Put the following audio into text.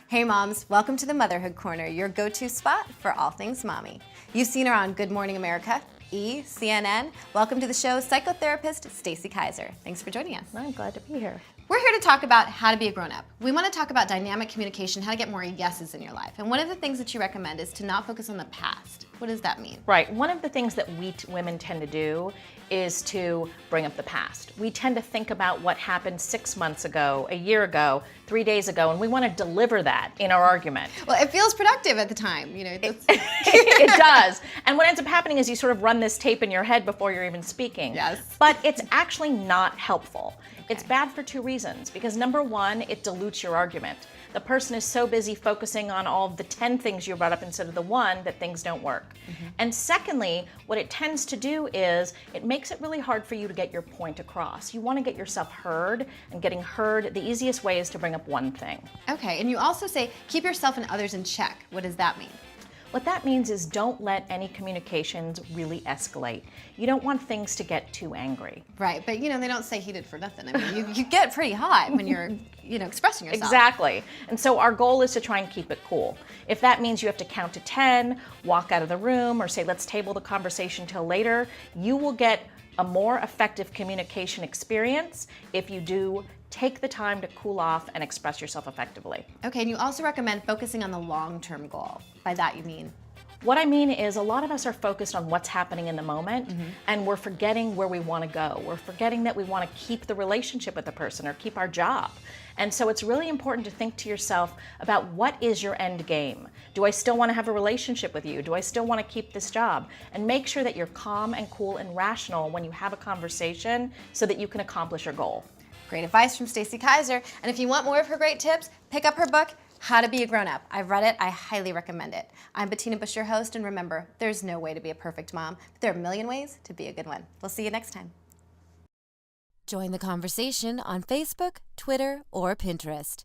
Hey moms, welcome to the Motherhood Corner, your go-to spot for all things mommy. You've seen her on Good Morning America, E!, CNN. Welcome to the show, Psychotherapist Stacy Kaiser. Thanks for joining us. I'm glad to be here. We're here to talk about how to be a grown-up. We want to talk about dynamic communication, how to get more yeses in your life. And one of the things that you recommend is to not focus on the past. What does that mean? Right. One of the things that we women tend to do is to bring up the past. We tend to think about what happened 6 months ago, a year ago, 3 days ago, and we want to deliver that in our argument. Well, it feels productive at the time, you know. It does. And what ends up happening is you sort of run this tape in your head before you're even speaking. Yes. But it's actually not helpful. It's bad for two reasons. Because number one, it dilutes your argument. The person is so busy focusing on all of the 10 things you brought up instead of the one that things don't work. And secondly, what it tends to do is it makes it really hard for you to get your point across. You want to get yourself heard, and getting heard, the easiest way is to bring up one thing. Okay, and you also say keep yourself and others in check. What does that mean? What that means is don't let any communications really escalate. You don't want things to get too angry. Right, but you know, they don't say heated for nothing. I mean, you get pretty hot when you're, expressing yourself. Exactly. And so our goal is to try and keep it cool. If that means you have to count to 10, walk out of the room, or say, let's table the conversation till later, you will get a more effective communication experience if you do take the time to cool off and express yourself effectively. Okay, and you also recommend focusing on the long-term goal. By that you mean? What I mean is a lot of us are focused on what's happening in the moment, and we're forgetting where we want to go. We're forgetting that we want to keep the relationship with the person or keep our job. And so it's really important to think to yourself about what is your end game. Do I still want to have a relationship with you? Do I still want to keep this job? And make sure that you're calm and cool and rational when you have a conversation so that you can accomplish your goal. Great advice from Stacy Kaiser. And if you want more of her great tips, pick up her book, How to Be a Grown-Up. I've read it. I highly recommend it. I'm Bettina, your host, and remember, there's no way to be a perfect mom, but there are a million ways to be a good one. We'll see you next time. Join the conversation on Facebook, Twitter, or Pinterest.